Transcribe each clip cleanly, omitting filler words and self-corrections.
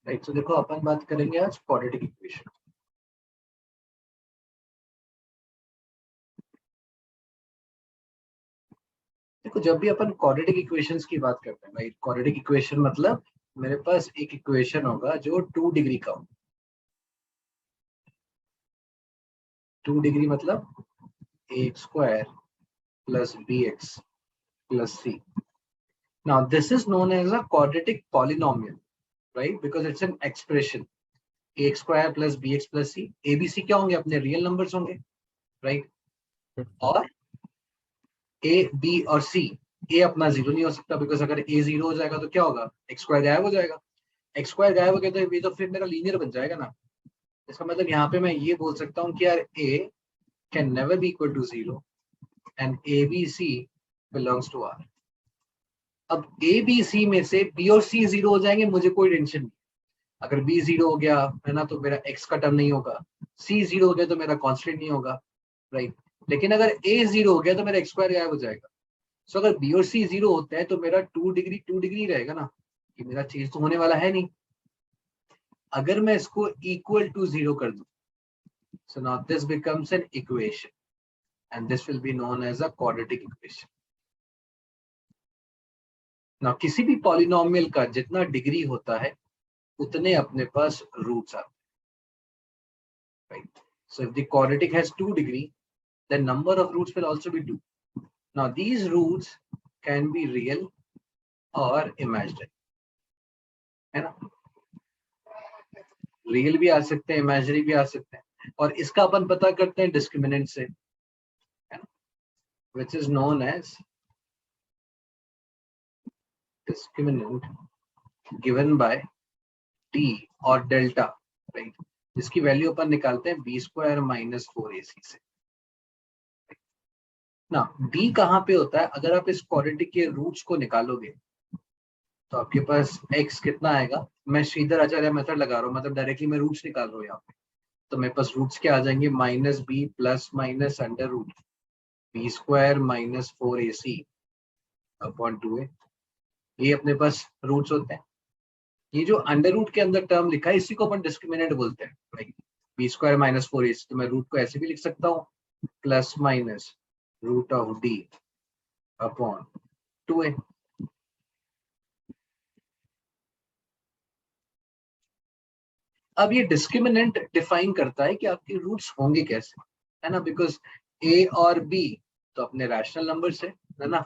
Right. तो देखो अपन बात करेंगे आज क्वाड्रेटिक इक्वेशन। देखो जब भी अपन क्वाड्रेटिक इक्वेशंस की बात करते हैं भाई, क्वाड्रेटिक इक्वेशन मतलब मेरे पास एक इक्वेशन होगा जो 2 डिग्री का हो। 2 डिग्री मतलब A square plus B X plus C. Now this is known as a quadratic polynomial, right, because it's an expression. A square plus B X plus C, A B C क्या होंगे, अपने real numbers होंगे, right. और A B और सी, ए अपना zero नहीं हो सकता, बिकॉज अगर ए जीरो हो जाएगा तो क्या होगा, एक्स स्क्वायर गायब हो जाएगा। एक्स स्क्वायर गायब हो गया तो ये तो फिर मेरा लीनियर बन जाएगा ना। इसका मतलब यहाँ पे मैं ये बोल सकता हूँ कि यार A can never be equal to zero and A B C belongs to R. अब ए बी सी में से बी और सी जीरो हो जाएंगे, मुझे कोई टेंशन नहीं। अगर बी जीरो हो गया है ना, तो मेरा एक्स का टर्म नहीं होगा। सी जीरो हो गया तो मेरा कॉन्स्टेंट नहीं होगा, राइट। लेकिन अगर ए जीरो हो गया तो मेरा एक्स स्क्वायर गायब हो जाएगा। सो अगर बी और सी जीरो होता है तो मेरा 2 डिग्री रहेगा ना, कि मेरा चेंज तो होने वाला है नहीं। अगर मैं इसको इक्वल टू जीरो कर दूं, so now this becomes an equation and this will be known as a quadratic equation. now किसी भी पॉलिनोमियल का जितना डिग्री होता है उतने अपने पास रूट्स आते हैं, right? So if the quadratic has 2 degree, then number of roots will also be 2. Now these roots can be real or imaginary, है ना। रियल भी आ सकते हैं, इमेजिनरी भी आ सकते हैं, और इसका अपन पता करते हैं डिस्क्रिमिनेंट से, है ना, which is known as discriminant given by t और डेल्टा, राइट, जिसकी वैल्यू अपन निकालते हैं बी स्क्वायर माइनस 4ac से। ना डी कहाँ पे होता है, अगर आप इस क्वाड्रेटिक के रूट्स को निकालोगे तो आपके पास x कितना आएगा। मैं श्रीधर आचार्य मेथड लगा रहा हूँ, मतलब डायरेक्टली मैं रूट्स निकाल रहा हूँ यहाँ पे। तो मेरे पास रूट्स क्या आ जाएंगे, minus B plus minus under root b square minus 4ac upon 2a। ये अपने पास रूट्स होते हैं। ये जो अंडर रूट के अंदर टर्म लिखा है इसी को अपन डिस्क्रिमिनेंट बोलते हैं, right. B square minus 4ac, तो मैं रूट को ऐसे भी लिख सकता हूँ, plus minus root of d upon 2a। अब ये डिस्क्रिमिनेंट डिफाइन करता है कि आपके रूट्स होंगे कैसे, है ना, बिकॉज ए और बी तो अपने रैशनल नंबर है ना,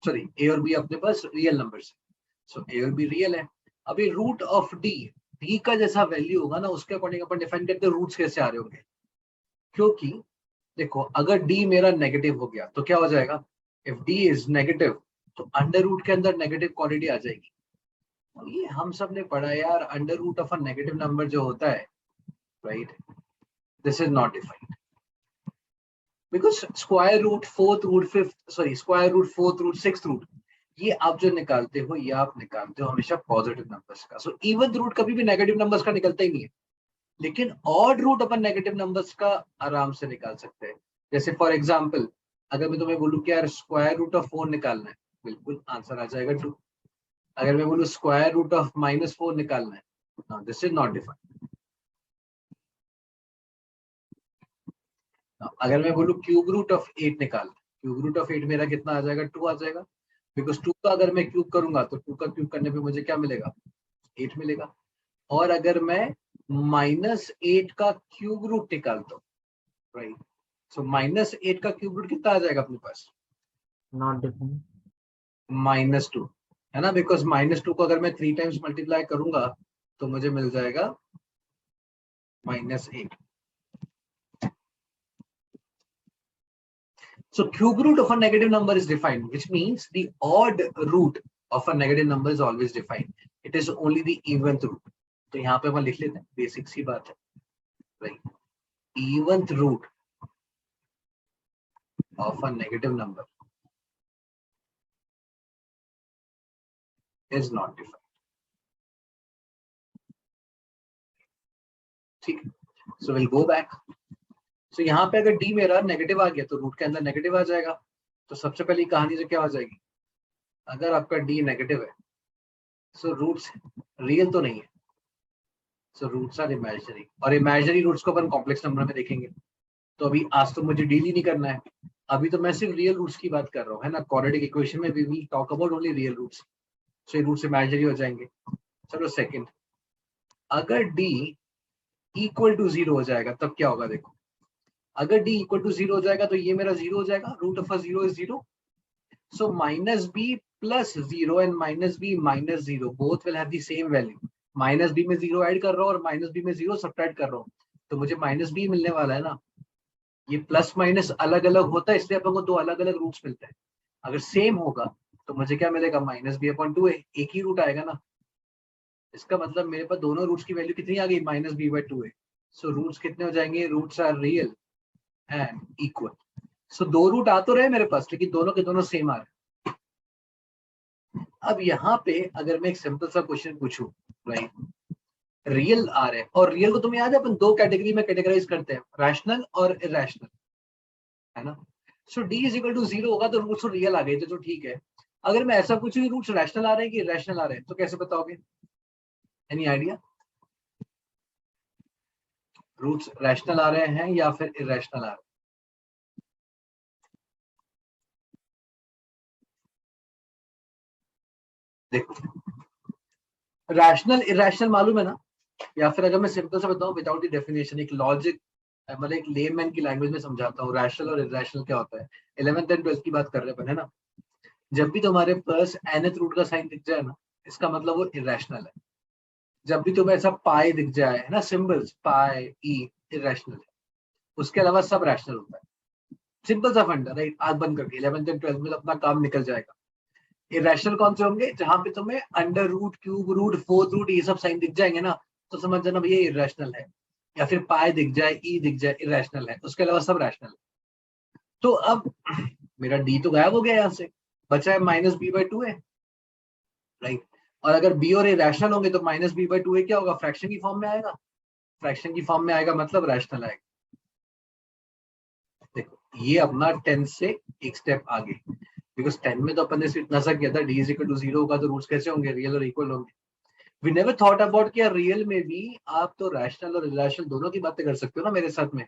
सॉरी ए और बी अपने पास रियल नंबर है, सो ए और बी रियल है। अब ये रूट ऑफ डी, डी का जैसा वैल्यू होगा ना उसके अकॉर्डिंग अपन डिफाइन करते हैं रूट्स कैसे आ रहे होंगे। क्योंकि देखो अगर डी मेरा नेगेटिव हो गया तो क्या हो जाएगा, इफ डी इज नेगेटिव तो अंडर रूट के अंदर नेगेटिव क्वांटिटी आ जाएगी। और ये हम सब ने पढ़ा है यार, under root of a negative number जो होता है, right, this is not defined because square root fourth root fifth, sorry square root fourth root sixth root, ये आप जो निकालते हो ये आप निकालते हो हमेशा पॉजिटिव नंबर्स का। सो इवन रूट कभी भी नेगेटिव नंबर्स का निकलता ही नहीं है, लेकिन ऑड रूट अपन नेगेटिव नंबर्स का आराम से निकाल सकते हैं। जैसे फॉर एग्जांपल अगर मैं तुम्हें बोलूं कि यार स्क्वायर रूट ऑफ 4 निकालना है, बिल्कुल आंसर आ जाएगा 2। अगर मैं बोलूं स्क्वायर रूट ऑफ -4 निकालना है, दिस इज नॉट डिफाइंड। अगर मैं बोलूं क्यूब रूट ऑफ 8 निकालना है, क्यूब रूट ऑफ 8 मेरा कितना आ जाएगा, 2 आ जाएगा, बिकॉज 2 का अगर मैं क्यूब करूंगा तो 2 का क्यूब करने पे मुझे क्या मिलेगा, 8 मिलेगा। और अगर मैं -8 का क्यूब रूट निकालता हूँ, राइट, सो -8 का क्यूब रूट कितना आ जाएगा अपने पास, नॉट डिफाइंड, -2, है ना, बिकॉज -2 को अगर मैं 3 टाइम्स मल्टीप्लाई करूंगा तो मुझे मिल जाएगा -8। So cube root of a negative number is defined, which means the odd root of a negative number is always defined. It is only the eventh root. तो यहाँ पे अपन लिख लेते हैं, बेसिक सी बात है, right? Eventh root of a negative number is not defined. ठीक है, so we'll go back. So यहाँ पे अगर d मेरा नेगेटिव आ गया तो रूट के अंदर नेगेटिव आ जाएगा। तो सबसे पहली कहानी से क्या हो जाएगी, अगर आपका d नेगेटिव है सो रूट्स रियल तो नहीं है, सो रूट्स आर इमेजिनरी, और इमेजिनरी रूट्स को अपन कॉम्प्लेक्स नंबर में देखेंगे। तो अभी आज तो मुझे डील ही नहीं करना है, अभी तो मैं सिर्फ रियल रूट्स की बात कर रहा हूँ, है ना। क्वाड्रेटिक इक्वेशन में we will talk about only real roots, so ये रूट्स इमेजिनरी हो जाएंगे। चलो सेकंड, अगर d इक्वल टू 0 हो जाएगा तब क्या होगा, देखो। अगर d इक्वल टू 0 हो जाएगा तो ये मेरा 0 हो जाएगा, root of 0 is 0, so minus b plus 0 and minus b minus 0 both will have the same value. Minus b में 0 ऐड कर रहा हूँ और माइनस b में 0 सब्ट्रैक्ट कर रहा हूँ, तो मुझे माइनस b मिलने वाला है ना। ये प्लस माइनस अलग अलग होता है, इसलिए अपन को दो अलग अलग रूट्स मिलते हैं। अगर सेम होगा तो मुझे क्या मिलेगा, माइनस बी अपॉन टू, एक ही रूट आएगा ना। इसका मतलब मेरे पास दोनों रूट्स की वैल्यू कितनी आ गई, माइनस बी बाई टू है। सो रूट्स कितने हो जाएंगे, roots are real and equal. So दो रूट आ तो रहे मेरे पास, लेकिन दोनों के दोनों सेम आ रहे। अब यहाँ पे अगर मैं एक सिंपल सा क्वेश्चन पूछूं, राइट, रियल आ रहे हैं, और रियल को तुम्हें याद है अपन दो कैटेगरी में कैटेगराइज करते हैं, रैशनल और इरेशनल, है ना। सो d इज इक्वल टू 0 होगा तो रूट्स तो रियल आ गए थे, तो ठीक है। अगर मैं ऐसा पूछूं कि रूट्स रैशनल आ रहे हैं कि इरेशनल आ रहे हैं, तो कैसे बताओगे, एनी आइडिया। रूट्स रैशनल आ रहे हैं या फिर इरेशनल आ रहे हैं। देखो रैशनल इरेशनल मालूम है ना, या फिर अगर मैं सिंपल से बताऊं विदाउट द डेफिनेशन, एक लॉजिक मतलब एक लेमैन की लैंग्वेज में समझाता हूँ, रैशनल और इरेशनल क्या होता है। 11th एंड 12th की बात कर रहे हैं, है ना। जब भी तुम्हारे पास nth रूट का साइन दिख जाए ना, इसका मतलब वो इरेशनल है। जब भी तुम्हें ऐसा पाई दिख जाए, है ना, सिंबल्स पाई ई, इरेशनल है। उसके अलावा सब रैशनल होता है। सिंपल सा फंडा, राइट, आंख बंद करके 11th एंड 12th में तो अपना काम निकल जाएगा। इरेशनल कौन से होंगे, जहां पे तुम्हें under root, cube root, fourth root ये सब साइन दिख जाएंगे ना, तो समझ जाना भैया इरेशनल है। या फिर पाई दिख जाए, ई दिख जाए, इरेशनल है। उसके अलावा सब रैशनल है। तो अब मेरा डी तो गायब हो गया यहाँ से, बचा है माइनस बी बाई टू है, राइट। और अगर बी और ए रैशनल होंगे तो माइनस बी बाई टू ए क्या होगा, फ्रैक्शन की फॉर्म में आएगा। फ्रैक्शन की फॉर्म में आएगा मतलब रैशनल आएगा। देखो ये अपना 10 से एक स्टेप आगे, बिकॉज 10 में तो अपन ने सिर्फ इतना सा किया था, डी इज इक्वल टू 0 होगा तो रूट्स कैसे होंगे, रियल और इक्वल होंगे। वी नेवर थॉट अबाउट कि रियल में भी आप तो रैशनल और इरेशनल दोनों की बातें कर सकते हो ना मेरे साथ में।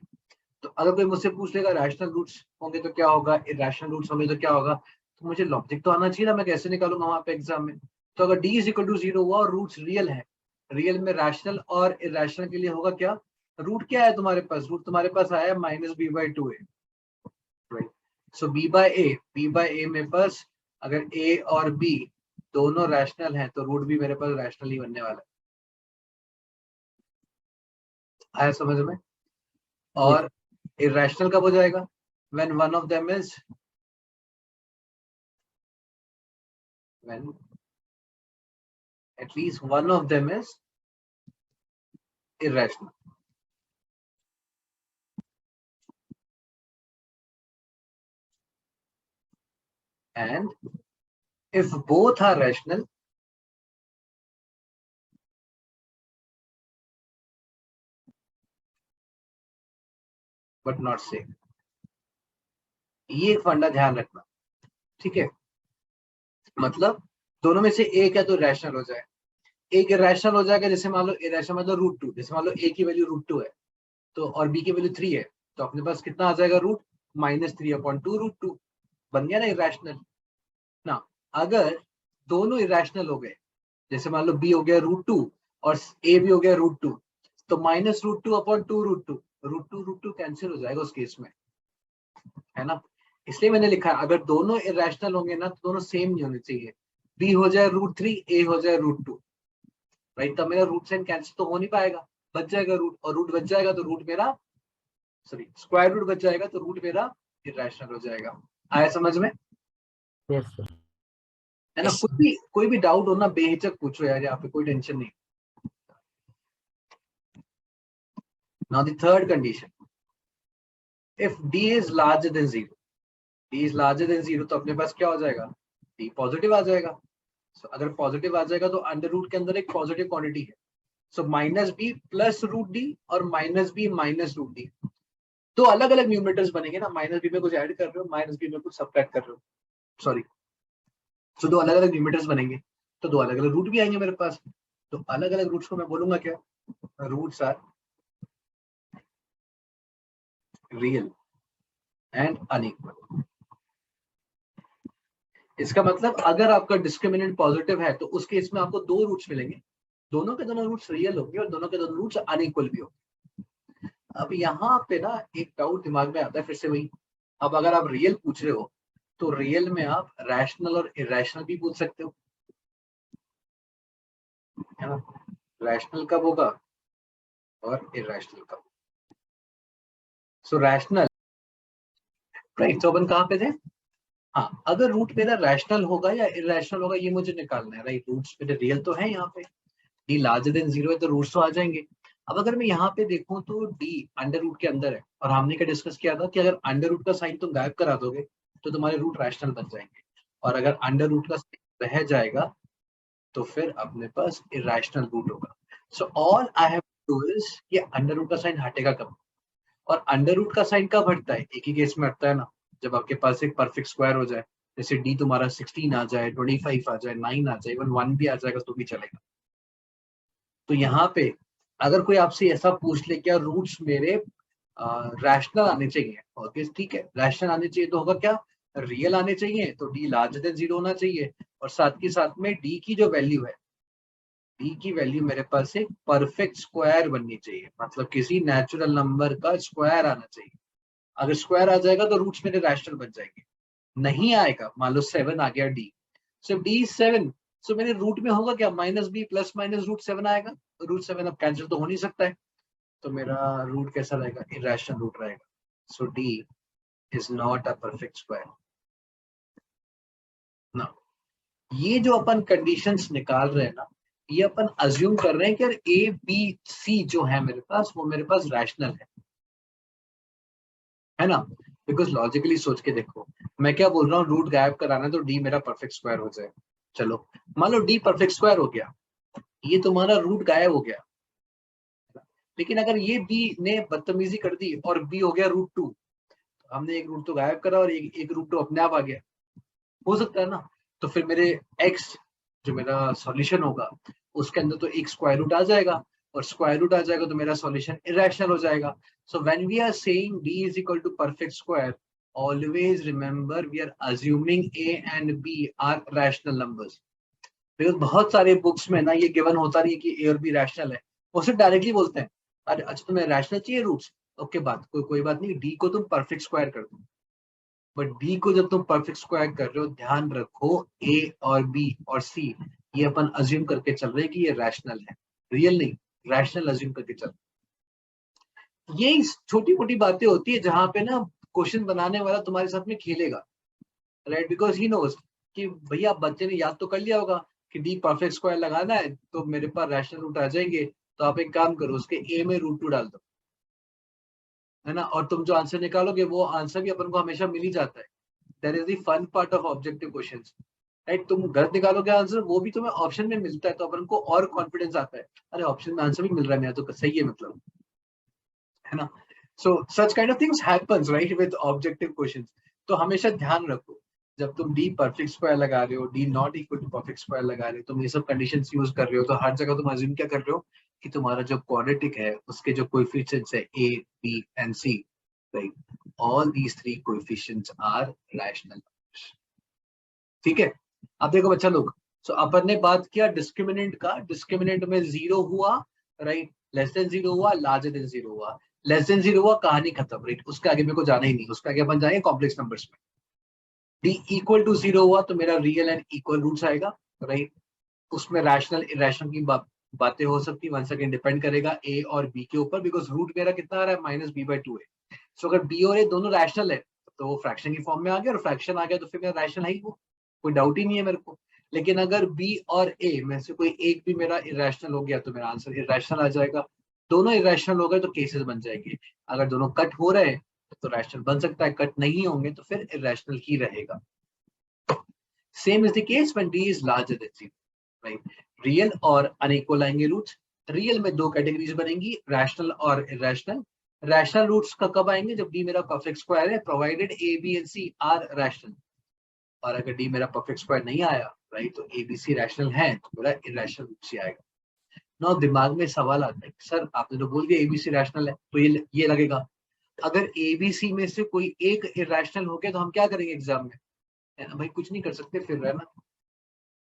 तो अगर कोई मुझसे पूछ लेगा रैशनल रूट्स होंगे तो क्या होगा, इरेशनल रूट्स होंगे तो क्या होगा, तो मुझे लॉजिक तो आना चाहिए ना, मैं कैसे निकालूंगा वहां पे एग्जाम में। तो अगर डी इज इक्वल टू 0 हुआ और रूट्स रियल है, रियल में रैशनल और इरेशनल के लिए होगा क्या, रूट क्या है तुम्हारे पास, रूट तुम्हारे पास आया माइनस बी बाई टू है, राइट। सो बी बाय ए में पास अगर ए और बी दोनों रैशनल हैं तो रूट भी मेरे पास रैशनल ही बनने वाला है। आया समझ में। Yes. और इरेशनल कब हो जाएगा, when one of them is when at least one of them is irrational. And if both are rational, but not same. ये एक फंडा ध्यान रखना, ठीक है। मतलब दोनों में से एक है तो रैशनल हो जाए, एक इरेशनल हो जाएगा। जैसे मान लो इरेशनल मतलब रूट टू, जैसे मान लो ए की वैल्यू रूट टू है तो और बी की वैल्यू 3 है, तो अपने पास कितना आ जाएगा, root minus 3 upon two root two, बन गया ना इरेशनल ना। अगर दोनों इरेशनल हो गए, जैसे मान लो बी हो गया रूट टू और ए भी हो गया रूट टू, तो minus root two upon two root two, root two cancel हो जाएगा उस केस में, है ना। इसलिए मैंने लिखा अगर दोनों इरेशनल होंगे ना तो दोनों सेम नहीं होने चाहिए। बी हो जाए रूट थ्री, ए हो जाए रूट टू, राइट। तब मेरा रूट साइन कैंसिल तो हो नहीं पाएगा, बच जाएगा रूट, और रूट बच जाएगा तो रूट मेरा, सॉरी स्क्वायर रूट बच जाएगा तो रूट मेरा इरेशनल हो जाएगा। आया समझ में, Yes, sir. है ना। कोई भी डाउट हो ना बेहिचक पूछो यार, यहाँ पे कोई टेंशन नहीं। Now the third condition, if d is larger than 0, d is larger than 0 तो अपने पास क्या हो जाएगा, d पॉजिटिव आ जाएगा। so, अगर पॉजिटिव आ जाएगा तो अंडर रूट के अंदर एक पॉजिटिव क्वांटिटी है, so minus B plus root D और minus B minus root D, तो अलग अलग न्यूमरेटर्स बनेंगे ना, माइनस बी में कुछ ऐड कर रहे हो, माइनस बी में कुछ सब्ट्रैक्ट कर रहे हो, सॉरी। तो दो अलग अलग न्यूमरेटर्स बनेंगे, तो दो अलग अलग रूट भी आएंगे मेरे पास। तो अलग अलग रूट्स को मैं बोलूंगा क्या, roots are real and unequal. इसका मतलब अगर आपका डिस्क्रिमिनेंट पॉजिटिव है तो उस केस में आपको दो रूट्स मिलेंगे, दोनों के दोनों रूट्स रियल होंगे और दोनों के दोनों रूट्स अनइक्वल भी होंगे। अब यहाँ पे ना एक डाउट दिमाग में आता है फिर से वही, अब अगर आप रियल पूछ रहे हो तो रियल में आप रैशनल और इरेशनल भी पूछ सकते हो, है ना। रैशनल कब होगा और इरेशनल कब। सो रैशनल, राइट। तो अपन कहाँ पे थे, हाँ, अगर रूट मेरा रैशनल होगा या इरेशनल होगा ये मुझे निकालना है, राइट। रूट्स मेरे रियल तो है यहाँ पे, डी लार्जर देन 0 है तो रूट्स तो आ जाएंगे। अब अगर मैं यहाँ पे देखूं तो डी अंडर रूट के अंदर है और हमने क्या डिस्कस किया था कि अगर अंडर रूट का साइन तुम गायब करा दोगे तो तुम्हारे रूट रैशनल बन जाएंगे, और अगर अंडर रूट का साइन रह जाएगा तो फिर अपने पास इरेशनल रूट होगा। So all I have to do is ये अंडर रूट का साइन हटेगा कब, और अंडर रूट का साइन कब हटता है, एक ही केस में हटता है ना, जब आपके पास एक परफेक्ट स्क्वायर हो जाए, जैसे डी तुम्हारा 16 आ जाए, 25 आ जाए, 9 आ जाए, इवन 1 भी आ जाएगा तो भी चलेगा। तो यहाँ पे अगर कोई आपसे ऐसा पूछ ले क्या रूट्स मेरे रैशनल आने चाहिए, और ठीक है रैशनल आने चाहिए तो होगा क्या, रियल आने चाहिए, तो डी लार्जर देन 0 होना चाहिए, और साथ के साथ में डी की जो वैल्यू है, डी की वैल्यू मेरे पास एक परफेक्ट स्क्वायर बननी चाहिए, मतलब किसी नेचुरल नंबर का स्क्वायर आना चाहिए। अगर स्क्वायर आ जाएगा तो रूट्स मेरे रैशनल बन जाएंगे, नहीं आएगा, मान लो 7 आ गया डी, सो डी 7, सो मेरे रूट में होगा क्या, minus B plus minus root 7 आएगा, रूट 7 अब कैंसिल तो हो नहीं सकता है, तो मेरा रूट कैसा रहेगा, इरेशनल रूट रहेगा। So D is not a perfect square ना। ये जो अपन कंडीशंस निकाल रहे हैं ना, ये अपन अज्यूम कर रहे हैं कि यार ए बी सी जो है मेरे पास वो मेरे पास रैशनल है ना। बिकॉज लॉजिकली सोच के देखो, मैं क्या बोल रहा हूँ, रूट गायब कराना तो डी मेरा परफेक्ट स्क्वायर हो जाए, चलो मान लो डी परफेक्ट स्क्वायर हो गया, ये तुम्हारा रूट गायब हो गया, लेकिन अगर ये बी ने बदतमीजी कर दी और बी हो गया रूट 2, हमने एक रूट तो गायब करा और एक रूट तो अपने आप आ गया, हो सकता है ना। तो फिर मेरे x जो मेरा सॉल्यूशन होगा उसके अंदर तो एक स्क्वायर रूट आ जाएगा, और स्क्वायर रूट आ जाएगा तो मेरा सॉल्यूशन इरेशनल हो जाएगा। So when we are saying d is equal to perfect square, always remember we are assuming a and b are rational numbers, because बहुत सारे बुक्स में ना ये गिवन होता नहीं है कि ए और बी रैशनल है, वो सिर्फ डायरेक्टली बोलते हैं अरे अच्छा तुम्हें रैशनल चाहिए रूट्स, ओके बात कोई बात नहीं, डी को तुम परफेक्ट स्क्वायर कर दो, बट डी को जब तुम परफेक्ट स्क्वायर कर रहे हो ध्यान रखो ए और बी और सी ये अपन अज्यूम करके चल रहे हैं कि ये रैशनल है, रियल नहीं, रैशनल अज्यूम करके चल रहे। ये छोटी मोटी बातें होती है जहां पे ना क्वेश्चन बनाने वाला तुम्हारे साथ में खेलेगा, राइट, बिकॉज ही नोज कि भैया बच्चे ने याद तो कर लिया होगा कि डी परफेक्ट स्क्वायर लगाना है तो मेरे पास रैशनल रूट आ जाएंगे, तो आप एक काम करो उसके ए में रूट 2 डाल दो, है ना, और तुम जो आंसर निकालोगे वो आंसर भी अपन को हमेशा मिल ही जाता है। That is the fun part of objective questions, right. तुम गलत निकालोगे आंसर वो भी तुम्हें ऑप्शन में मिलता है तो अपन को और कॉन्फिडेंस आता है, अरे ऑप्शन में आंसर भी मिल रहा है मेरा तो सही है मतलब, है ना। So such kind of things happens right with objective questions. तो हमेशा ध्यान रखो जब तुम डी परफेक्ट स्क्वायर लगा रहे हो, d not equal to perfect square लगा रहे हो, तुम ये सब कंडीशंस यूज कर रहे हो, तो हर जगह तुम अज्यूम क्या कर रहे हो कि तुम्हारा जो क्वाड्रेटिक है उसके जो कोएफिशिएंट्स है a b and c, right, all these three coefficients are rational, ठीक है। अब देखो बच्चा लोग, सो अपन ने बात किया डिस्क्रिमिनेंट का, डिस्क्रिमिनेंट में 0 हुआ, राइट, लेस देन 0 हुआ, लार्जर देन 0 हुआ, लेस देन 0 हुआ, कहानी खत्म, राइट, उसके आगे मेरे को जाना ही नहीं, उसके आगे अपन जाएंगे कॉम्प्लेक्स नंबर्स में। डी इक्वल टू 0 हुआ तो मेरा रियल एंड इक्वल रूट्स आएगा, राइट, उसमें रैशनल इरेशनल की बातें हो सकती है, वन सेकंड डिपेंड करेगा ए और बी के ऊपर, बिकॉज रूट मेरा कितना आ रहा है माइनस बी बाई 2 है। सो अगर बी और ए दोनों रैशनल है तो वो फ्रैक्शन की फॉर्म में आ गया, और फ्रैक्शन आ गया तो फिर मेरा रैशनल है ही वो, कोई डाउट ही नहीं है मेरे को। लेकिन अगर बी और ए में से कोई एक भी मेरा इरेशनल हो गया तो मेरा आंसर इरेशनल आ जाएगा, दोनों इरेशनल हो गए तो केसेस बन जाएंगे, अगर दोनों कट हो रहे हैं तो रैशनल बन सकता है, कट नहीं होंगे तो फिर इरेशनल ही रहेगा। Same is the case when d is larger than 0, right, real और अनइक्वल आएंगे रूट्स, रियल में दो कैटेगरीज बनेंगी, रैशनल और इरेशनल। रैशनल रूट्स का कब आएंगे, जब d मेरा परफेक्ट स्क्वायर है, provided a b and c are rational, और अगर d मेरा परफेक्ट स्क्वायर नहीं आया, राइट, तो a b c रैशनल है तो मेरा इरेशनल रूट्स ही आएगा। ना दिमाग में सवाल आता है, सर आपने तो बोल दिया एबीसी रैशनल है, तो ये लगेगा अगर एबीसी में से कोई एक इरेशनल हो गया तो हम क्या करेंगे एग्जाम में, है ना भाई, कुछ नहीं कर सकते फिर, है ना,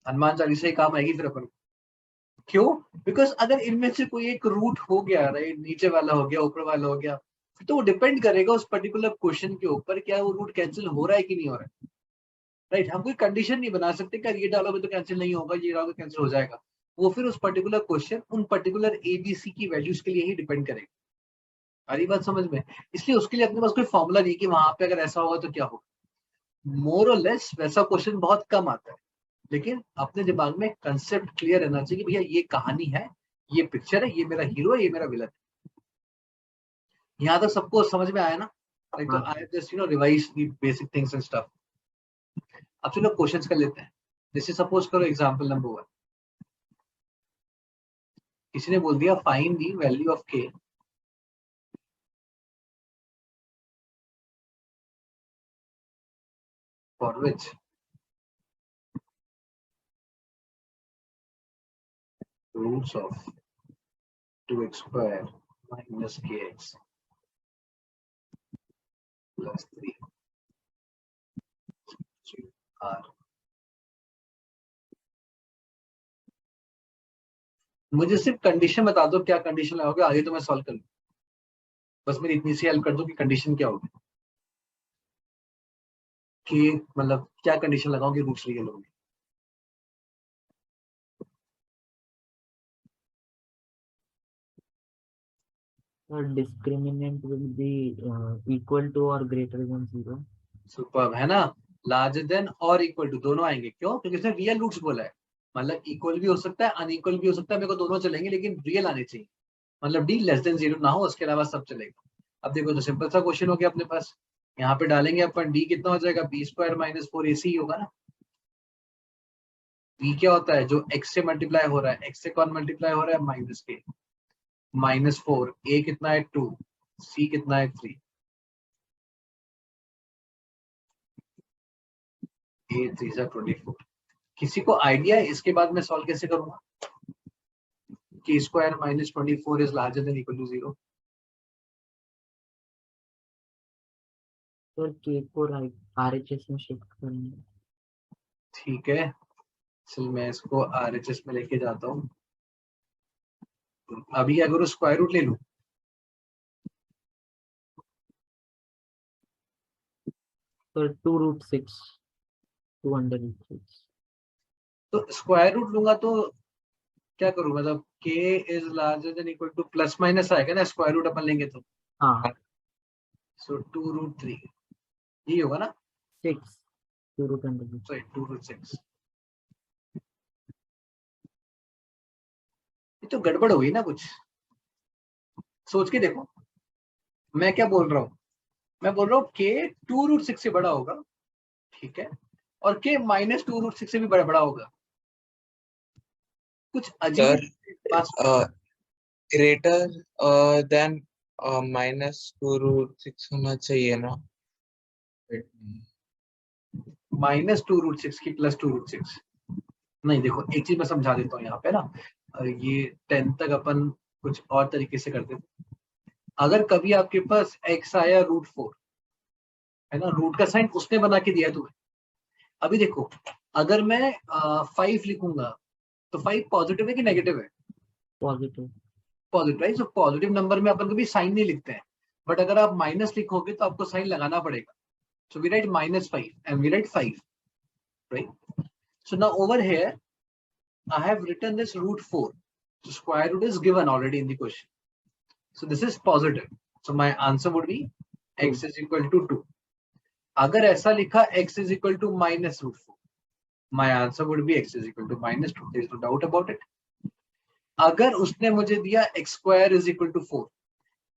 हनुमान चालीसा ही काम आएगी फिर अपन। क्यों? बिकॉज अगर इनमें से कोई एक रूट हो गया, राइट, नीचे वाला हो गया, ऊपर वाला हो गया, फिर तो वो डिपेंड करेगा उस पर्टिकुलर क्वेश्चन के ऊपर, क्या वो रूट कैंसिल हो रहा है कि नहीं हो रहा है, राइट। हम कोई कंडीशन नहीं बना सकते कि ये डालोगे तो कैंसिल नहीं होगा, ये डालोगे कैंसिल हो जाएगा। वो फिर उस पर्टिकुलर क्वेश्चन, उन पर्टिकुलर एबीसी की वैल्यूज के लिए ही डिपेंड करेगा। आ रही बात समझ में? इसलिए उसके लिए अपने पास कोई फॉर्मूला नहीं कि वहां पे अगर ऐसा होगा तो क्या होगा। मोर और लेस वैसा क्वेश्चन बहुत कम आता है, लेकिन अपने दिमाग में कंसेप्ट क्लियर रहना चाहिए कि भैया ये कहानी है, ये पिक्चर है, ये मेरा हीरो है, ये मेरा विलन है। यहाँ तक सबको समझ में आया ना? लाइक तो हाँ I just revise the basic things and stuff. अब चलो क्वेश्चंस कर लेते हैं। जैसे सपोज करो एग्जांपल नंबर 1, किसी ने बोल दिया find the value of k for which roots of 2x square minus kx plus 3 r। मुझे सिर्फ कंडीशन बता दो, क्या कंडीशन लगाओगे, आगे तो मैं सॉल्व कर लूँ। बस मेरी इतनी सी हेल्प कर दो कि कंडीशन क्या होगी, कि मतलब क्या कंडीशन लगाओगे रूट्स रियल होंगे। Sir, discriminant will be equal to or greater than 0. Super, है ना? लार्जर देन और इक्वल टू दोनों आएंगे, क्यों? क्योंकि इसने रियल रूट्स बोला है, मतलब इक्वल भी हो सकता है, अनइक्वल भी हो सकता है, मेरे को दोनों चलेंगे, लेकिन रियल आने चाहिए, मतलब डी लेस देन 0 ना हो, उसके अलावा सब चलेगा। अब देखो तो सिंपल सा क्वेश्चन हो गया अपने पास। यहाँ पे डालेंगे अपन, डी कितना हो जाएगा, बी स्क्वायर माइनस 4ac होगा ना। बी क्या होता है, जो एक्स से मल्टीप्लाई हो रहा है, एक्स से कौन मल्टीप्लाई हो रहा है, माइनस के, -4, ए कितना है 2, सी कितना है 3, ए 3 सा 24। किसी को आइडिया है इसके बाद मैं सॉल्व कैसे करूंगा, k square minus 24 is larger than equal to 0। Sir, k को RHS में शिफ्ट करना है। ठीक है, चल मैं इसको आरएचएस में लेके जाता हूँ। अभी अगर स्क्वायर रूट ले लूं, सर, 2√6, 2√6। तो स्क्वायर रूट लूंगा तो क्या करूं, मतलब k is larger than equal two plus minus आएगा ना, स्क्वायर रूट अपन लेंगे तो। हाँ, सो 2√3 यही होगा ना, 6, 2√6। सॉरी 2√6। ये तो गड़बड़ हो गई ना कुछ, सोच के देखो। मैं क्या बोल रहा हूँ, मैं बोल रहा हूँ k 2√6 से बड़ा होगा, ठीक है, और k माइनस 2√6 से भी बड़ा बड़ा होगा। कुछ अजीब सर बात, ग्रेटर देन -2√6 होना चाहिए ना। -2√6 की +2√6 नहीं। देखो एक चीज मैं समझा देता हूँ यहाँ पे ना, ये 10 तक अपन कुछ और तरीके से करते थे। अगर कभी आपके पास x आया √4, है ना, रूट का साइन उसने बना के दिया तुम्हें। अभी देखो, अगर मैं 5 लिखूंगा तो 5 पॉजिटिव है कि नेगेटिव है, positive. Positive, right. So positive number में अपन कभी साइन नहीं लिखते हैं, बट अगर आप माइनस लिखोगे तो आपको साइन लगाना पड़ेगा। So we write -5 and we write 5, right. So now over here I have written this √4. So square root is given already in the question. So this is positive. So my answer would be x is equal to 2. अगर ऐसा लिखा x is equal to -√4, my answer would be x is equal to -2. There is no doubt about it. अगर उसने मुझे दिया x square is equal to 4.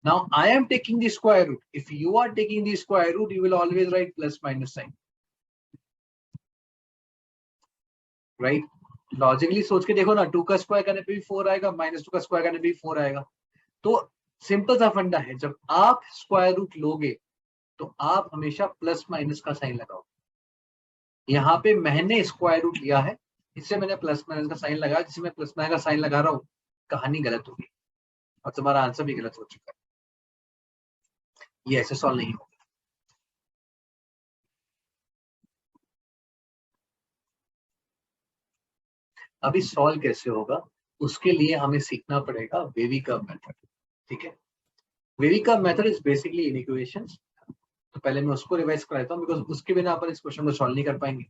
Now I am taking the square root. If you are taking the square root, you will always write plus minus sign. Right? Logically सोच के देखो ना, 2 का square करने पे भी 4 आएगा, -2 का स्क्वायर करने पे भी 4 आएगा। तो सिंपल सा फंडा है, जब आप स्क्वायर रूट लोगे तो आप हमेशा प्लस माइनस का साइन लगाओ। यहाँ पे मैंने स्क्वायर रूट लिया है, इससे मैंने प्लस माइनस का साइन लगाया, जिससे मैं प्लस माइनस का साइन लगा रहा हूँ। कहानी गलत होगी और तुम्हारा आंसर भी गलत हो चुका है। ये ऐसे सॉल्व नहीं होगा। अभी सॉल्व कैसे होगा उसके लिए हमें सीखना पड़ेगा वेवी कर्व मेथड। ठीक है, wavy curve method is basically in equations. तो पहले मैं उसको रिवाइज कराता हूँ बिकॉज उसके बिना अपन इस क्वेश्चन को सॉल्व नहीं कर पाएंगे।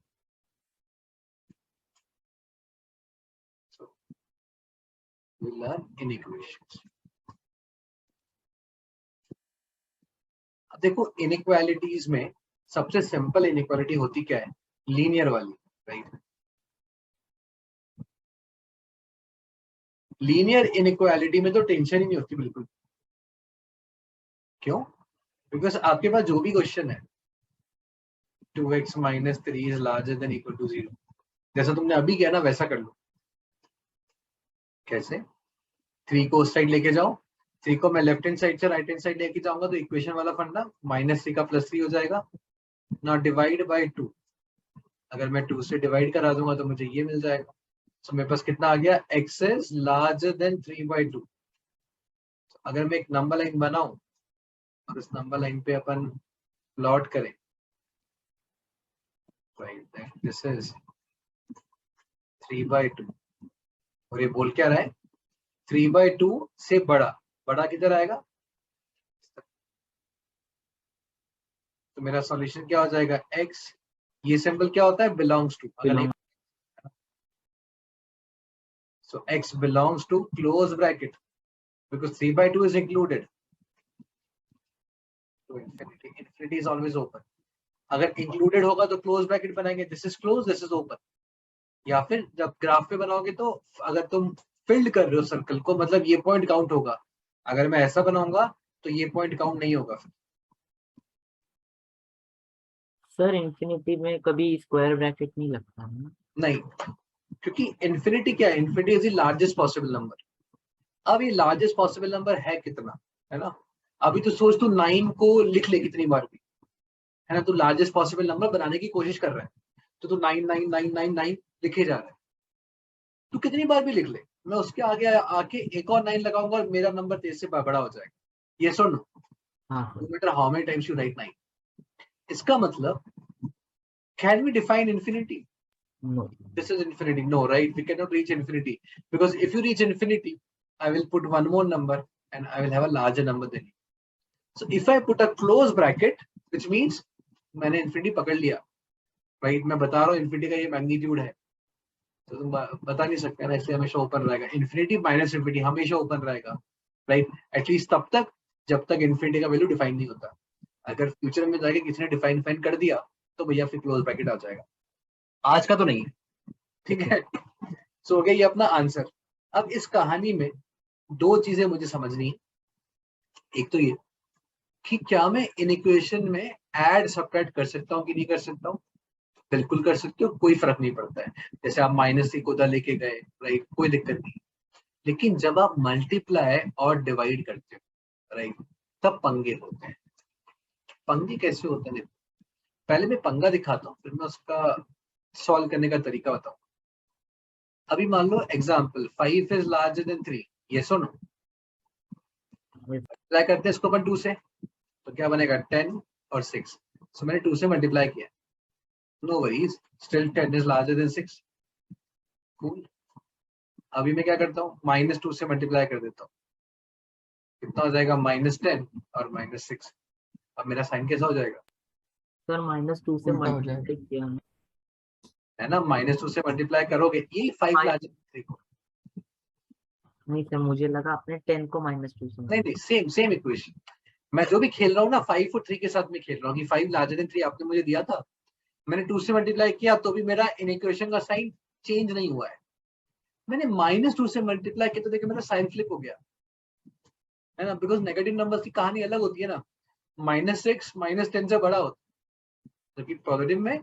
We learn in equations. अब देखो इनइक्वालिटीज में सबसे सिंपल इनइक्वालिटी होती क्या है, लीनियर वाली, राइट। लीनियर इनइक्वालिटी में तो टेंशन ही नहीं होती बिल्कुल। क्यों? बिकॉज आपके पास जो भी क्वेश्चन है 2x minus 3 is larger than equal to 0, जैसा तुमने अभी किया ना वैसा कर लो। कैसे? 3 को उस साइड लेके जाओ, 3 को मैं लेफ्ट हैंड साइड से राइट हैंड साइड लेके जाऊंगा तो इक्वेशन वाला फंडा -3 का +3 हो जाएगा ना, डिवाइड बाय 2। अगर मैं 2 से डिवाइड करा दूंगा तो मुझे ये मिल जाएगा। तो मेरे पास कितना आ गया, x इज लार्जर देन 3/2। अगर मैं एक नंबर लाइन बनाऊं और इस नंबर लाइन पे अपन प्लॉट करें, दिस इज 3/2 और ये बोल क्या रहा है, 3/2 से बड़ा, बड़ा किधर आएगा, तो मेरा सॉल्यूशन क्या हो जाएगा, x, ये सिंबल क्या होता है, बिलोंग्स टू। अगर नहीं, so x belongs to close bracket because 3/2 is included, so infinity is always open। अगर included होगा तो close bracket बनाएंगे, this is close, this is open। या फिर जब ग्राफ पे बनाओगे तो अगर तुम फिल्ड कर रहे हो सर्कल को, मतलब ये पॉइंट काउंट होगा। अगर मैं ऐसा बनाऊंगा तो ये पॉइंट काउंट नहीं होगा। सर इंफिनिटी में कभी स्क्वायर ब्रैकेट नहीं लगता है ना? नहीं, क्योंकि इन्फिनिटी क्या है, infinity is the largest possible number. अब ये लार्जेस्ट पॉसिबल नंबर है कितना, है ना। अभी तो सोच तू 9 को लिख ले कितनी बार भी, है ना। तू लार्जेस्ट पॉसिबल नंबर बनाने की कोशिश कर रहा है तो तू 99999 लिखे जा रहा है, तू कितनी बार भी लिख ले, मैं उसके आगे आके एक और 9 लगाऊंगा और मेरा नंबर तेरे से बड़ा हो जाएगा। ये सुन, हाँ no matter how many times you write 9। इसका मतलब can we define infinity? No. This is infinity, no, right? We cannot reach infinity because if you reach infinity I will put one more number and I will have a larger number than you। So if I put a close bracket which means मैंने infinity पकड़ लिया, right? मैं बता रहा हूँ infinity का ये magnitude है, तो तुम बता नहीं सकते ना, इसलिए हमेशा ओपन रहेगा। इन्फिनिटी माइनस इन्फिनिटी हमेशा ओपन रहेगा, राइट, एटलीस्ट तब तक जब तक इन्फिनिटी का वैल्यू डिफाइन नहीं होता। अगर फ्यूचर में जाके किसी ने डिफाइन कर दिया तो भैया फिर क्लोज ब्रैकेट आ जाएगा, आज का तो नहीं है, ठीक है। सो हो गया ये अपना आंसर। अब इस कहानी में दो चीजें मुझे समझनी है। एक तो ये कि क्या मैं इन इक्वेशन में ऐड सब्ट्रैक्ट कर सकता हूँ कि नहीं कर सकता हूँ, बिल्कुल कर सकते हो, कोई फर्क नहीं पड़ता है। जैसे आप -3 को उधर लेके गए, राइट, कोई दिक्कत नहीं। लेकिन जब आप मल्टीप्लाई और डिवाइड करते हो, राइट, तब पंगे होते हैं। पंगे कैसे होते हैं, पहले मैं पंगा दिखाता हूँ फिर मैं उसका सॉल्व करने का तरीका बताऊँ। अभी मान लो एग्जाम्पल 5 इज लार्जर देन 3, ये सुनो, मल्टीप्लाई करते हैं इसको अपन 2 से, तो क्या बनेगा 10 और 6। सो मैंने 2 से मल्टीप्लाई किया, no worries, still 10 is larger than 6, cool। अभी मैं क्या करता हूँ, -2 से मल्टीप्लाई कर देता हूँ, कितना हो जाएगा, -10 और -6। अब मेरा साइन कैसा हो जाएगा, सर -2 से उल्टा हो मल्टीप्लाई किया ना। है ना, -2 से मल्टीप्लाई करोगे, यही 5 लार्जर देन 3 को, नहीं सर, मुझे लगा आपने 10 को -2 से नहीं सेम सेम इक्वेशन। मैं जो भी खेल रहा हूँ ना 5 और 3 के साथ में खेल रहा हूँ कि 5 लार्जर देन 3 आपने मुझे दिया था, मैंने 2 से मल्टीप्लाई किया तो भी मेरा इन इक्वेशन का साइन चेंज नहीं हुआ है। मैंने -2 से मल्टीप्लाई किया तो देखिए मेरा साइन फ्लिप हो गया, है ना, बिकॉज नेगेटिव नंबर्स की कहानी अलग होती है ना, -6 -10 से बड़ा होता है, जबकि पॉजिटिव में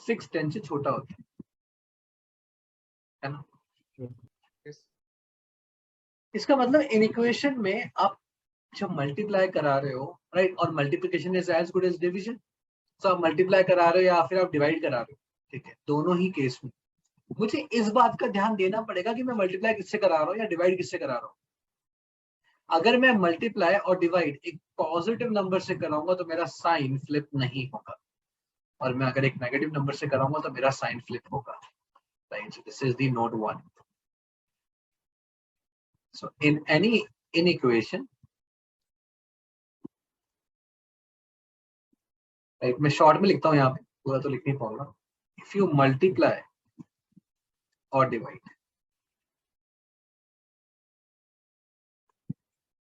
6 10 से छोटा होता है ना। इसका मतलब इन इक्वेशन में आप जब मल्टीप्लाई करा रहे हो, राइट, और multiplication is as good as division, तो आप मल्टीप्लाई करा रहे हो या फिर आप डिवाइड करा रहे हो, ठीक है, दोनों ही केस में मुझे इस बात का ध्यान देना पड़ेगा कि मैं मल्टीप्लाई किससे करा रहा हूँ या डिवाइड किससे करा रहा हूँ। अगर मैं मल्टीप्लाई और डिवाइड एक पॉजिटिव नंबर से कराऊंगा तो मेरा साइन फ्लिप नहीं होगा, और मैं अगर एक नेगेटिव नंबर से कराऊंगा तो मेरा साइन फ्लिप होगा, right. So this is the note 1. So in any inequation, right, मैं शॉर्ट में लिखता हूँ यहाँ पे, पूरा तो लिख नहीं पाऊंगा. If you multiply or divide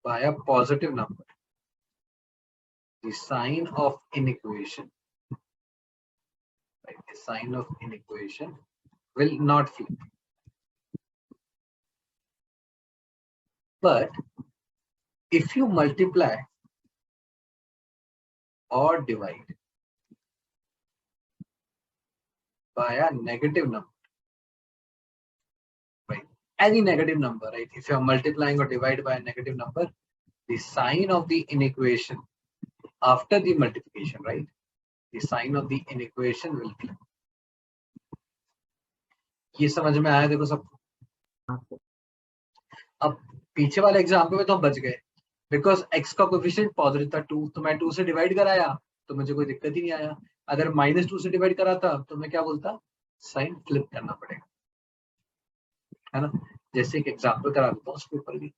by a positive number, the sign of inequation, right, the sign of inequation will not flip. But if you multiply or divide by a negative number, right, any negative number, right, if you are multiplying or divide by a negative number, the sign of the inequation after the multiplication, right, the sign of the inequation will flip. ये समझ में आया देखो सब? अब पीछे वाले example में तो हम बच गए, बिकॉज x का कोफिशिएंट पॉजिटिव था 2, तो मैं 2 से डिवाइड कराया तो मुझे कोई दिक्कत ही नहीं आया. अगर -2 से डिवाइड कराता तो मैं क्या बोलता, साइन फ्लिप करना पड़ेगा, है ना. जैसे एक एग्जाम्पल करा देता हूँ उसके ऊपर भी,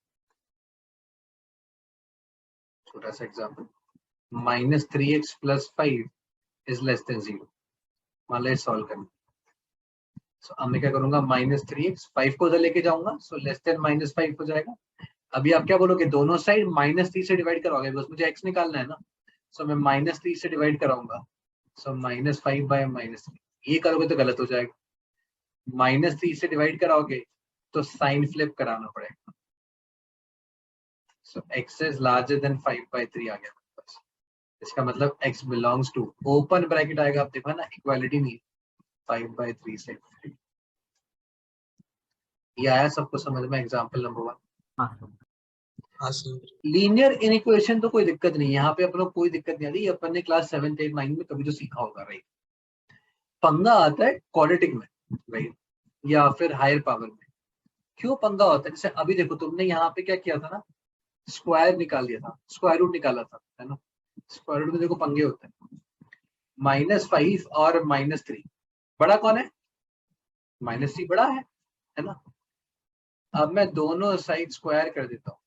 छोटा सा example. -3x + 5 is less than 0. मान लो सॉल्व करना. सो अब मैं क्या करूंगा, -3x 5 को उधर लेके जाऊंगा, सो लेस देन -5 हो जाएगा. अभी आप क्या बोलोगे, दोनों साइड -3 से डिवाइड करवाओगे, बस मुझे x निकालना है ना. सो मैं -3 से डिवाइड कराऊंगा, सो -5 बाय -3. ये करोगे तो गलत हो जाएगा. -3 से डिवाइड कराओगे तो साइन फ्लिप कराना पड़ेगा. So x is larger than 5/3 आ गया बस. इसका मतलब x belongs to, open bracket आएगा, आप देखो ना, इक्वालिटी नहीं, 5/3 से 3. ये आया सबको समझ में? Example number 1. हाँ सर. लीनियर इनइक्वेशन तो कोई दिक्कत नहीं, यहाँ पे अपने कोई दिक्कत नहीं आ रही. अपन ने क्लास 7, 8, 9 में कभी तो सीखा होगा, राइट. पंगा आता है क्वाड्रेटिक में, राइट, या फिर हायर पावर में. क्यों पंगा होता है? जैसे अभी देखो, तुमने यहाँ पे क्या किया था ना, स्क्वायर निकाल दिया था, स्क्वायर रूट निकाला था, है ना. स्क्वायर रूट में देखो पंगे होते हैं. -5 और -3, बड़ा कौन है? -3 बड़ा है ना. अब मैं दोनों साइड स्क्वायर कर देता हूँ,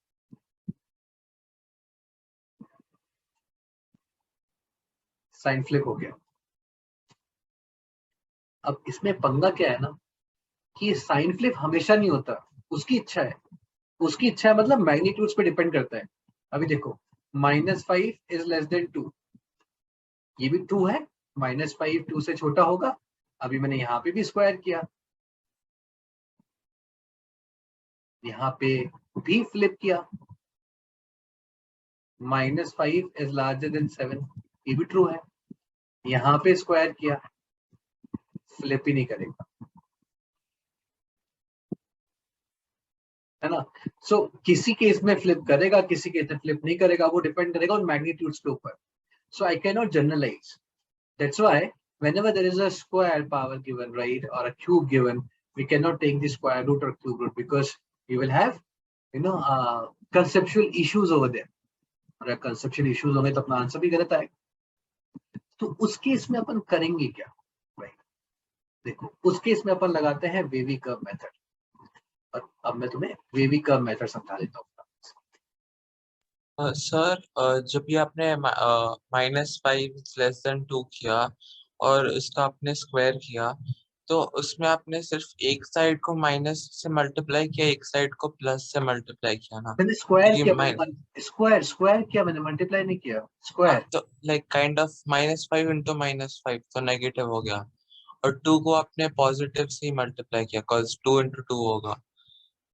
साइन फ्लिप हो गया. अब इसमें पंगा क्या है ना, कि साइन फ्लिप हमेशा नहीं होता, उसकी इच्छा है. उसकी इच्छा है मतलब मैग्नीट्यूड्स पे डिपेंड करता है. अभी देखो, -5 इज लेस देन 2, ये भी 2 है. -5 2 से छोटा होगा. अभी मैंने यहाँ पे भी स्क्वायर किया, यहाँ पे भी फ्लिप किया. -5 इज लार्जर देन 7, ये भी ट्रू है. यहाँ पे स्क्वायर किया, फ्लिप ही नहीं करेगा, है ना. सो किसी केस में फ्लिप करेगा, किसी केस में फ्लिप नहीं करेगा, वो डिपेंड करेगा उन मैग्नीट्यूड्स के ऊपर. So I can not generalise. That's why whenever there is a square power given, right, or a cube given, we cannot take the square root or cube root, because we will have, conceptual issues over there. और conceptual issues होंगे तो अपना answer भी गलत आएगा. तो उस case में अपन करेंगे क्या, राइट. देखो, उस केस में अपन लगाते हैं वेवी कर्व मेथड. और अब मैं तुम्हें वेवी कर्व मेथड समझा देता हूँ. सर, जब ये आपने -5 <2 किया और इसका आपने स्क्वायर किया, तो उसमें आपने सिर्फ एक साइड को माइनस से मल्टीप्लाई किया, एक साइड को प्लस से मल्टीप्लाई किया ना. मैंने स्क्वायर ये किया, स्क्वायर किया, मैंने मल्टीप्लाई नहीं किया. स्क्वायर तो लाइक काइंड ऑफ -5 × -5 तो नेगेटिव हो गया, और 2 को आपने पॉजिटिव से ही मल्टीप्लाई किया, cos 2 × 2 होगा.